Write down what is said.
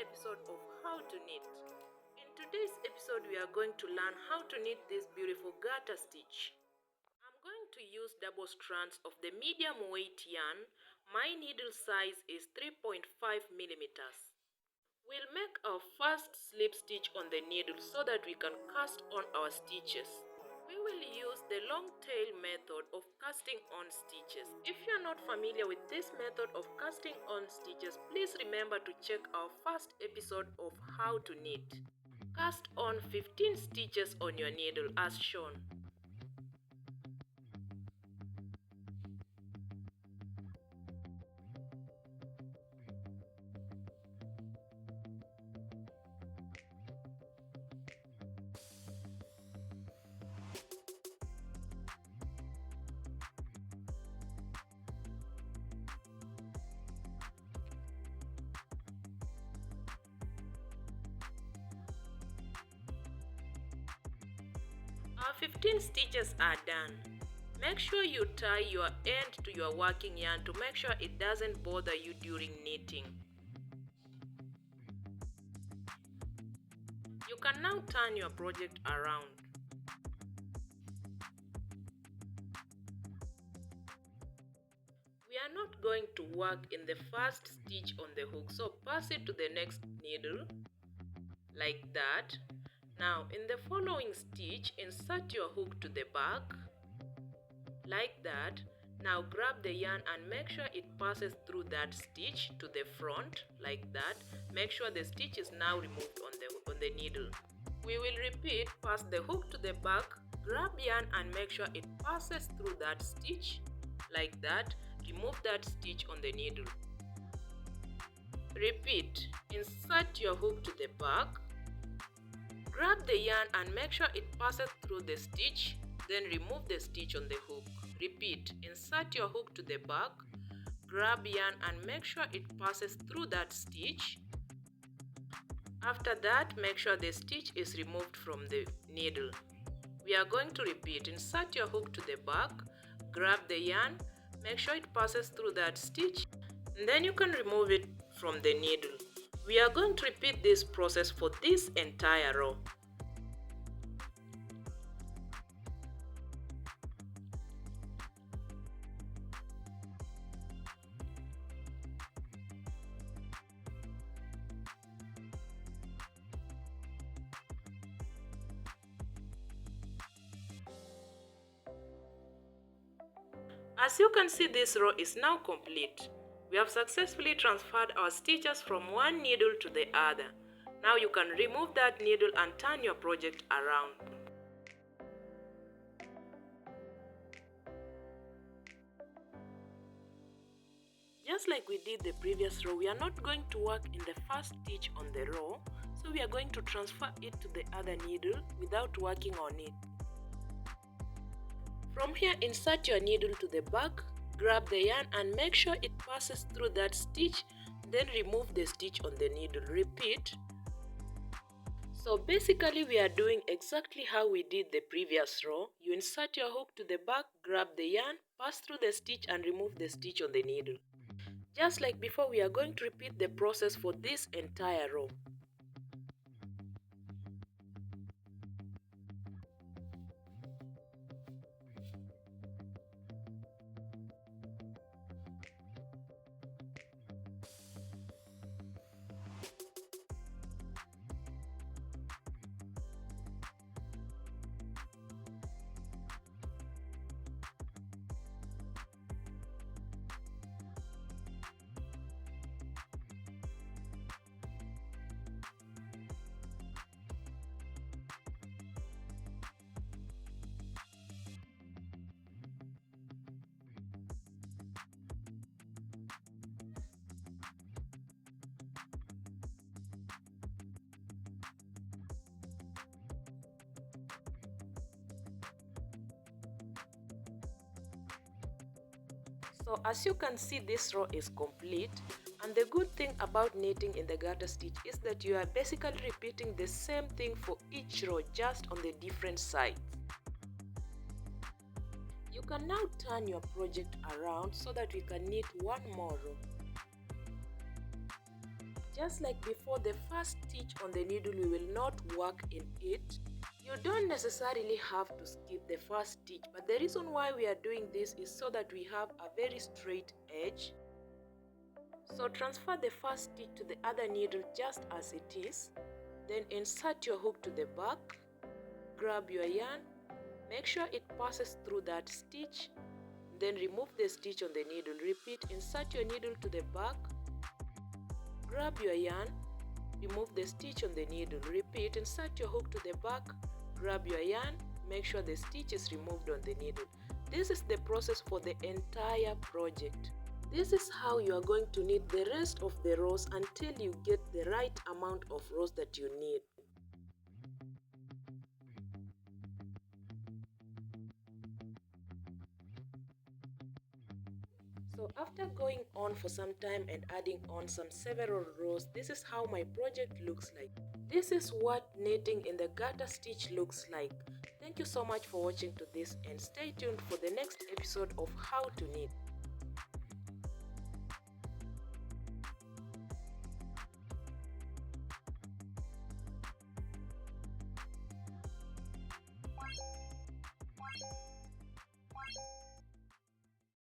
episode of How to Knit. In today's episode, we are going to learn how to knit this beautiful garter stitch. I'm going to use double strands of the medium weight yarn. My needle size is 3.5 millimeters. We'll make our first slip stitch on the needle so that we can cast on our stitches. We will use the long tail method of casting on stitches. If you are not familiar with this method of casting on stitches, please remember to check our first episode of How to Knit. Cast on 15 stitches on your needle as shown. Our 15 stitches are done. Make sure you tie your end to your working yarn to make sure it doesn't bother you during knitting. You can now turn your project around. We are not going to work in the first stitch on the hook, so pass it to the next needle like that. Now in the following stitch, insert your hook to the back like that. Now grab the yarn and make sure it passes through that stitch to the front like that. Make sure the stitch is now removed on the needle. We will repeat, pass the hook to the back, grab yarn and make sure it passes through that stitch like that. Remove that stitch on the needle. Repeat, insert your hook to the back, grab the yarn and make sure it passes through the stitch, then remove the stitch on the hook. Repeat, insert your hook to the back, grab yarn and make sure it passes through that stitch. After that, make sure the stitch is removed from the needle. We are going to repeat, insert your hook to the back, grab the yarn, make sure it passes through that stitch, and then you can remove it from the needle. We are going to repeat this process for this entire row. As you can see, this row is now complete. We have successfully transferred our stitches from one needle to the other. Now you can remove that needle and turn your project around. Just like we did the previous row, we are not going to work in the first stitch on the row, so we are going to transfer it to the other needle without working on it. From here, insert your needle to the back, grab the yarn and make sure it passes through that stitch, then remove the stitch on the needle. Repeat. So basically we are doing exactly how we did the previous row. You insert your hook to the back, grab the yarn, pass through the stitch and remove the stitch on the needle. Just like before, we are going to repeat the process for this entire row. So as you can see, this row is complete, and the good thing about knitting in the garter stitch is that you are basically repeating the same thing for each row, just on the different sides. You can now turn your project around so that we can knit one more row. Just like before, the first stitch on the needle we will not work in it. You don't necessarily have to skip the first stitch, but the reason why we are doing this is so that we have a very straight edge. So transfer the first stitch to the other needle just as it is. Then insert your hook to the back. Grab your yarn. Make sure it passes through that stitch. Then remove the stitch on the needle. Repeat, insert your needle to the back. Grab your yarn. Remove the stitch on the needle. Repeat, insert your hook to the back. Grab your yarn. Make sure the stitch is removed on the needle. This is the process for the entire project. This is how you are going to knit the rest of the rows until you get the right amount of rows that you need. So after going on for some time and adding on some several rows, this is how my project looks like. This is what knitting in the garter stitch looks like. Thank you so much for watching to this, and stay tuned for the next episode of How to Knit.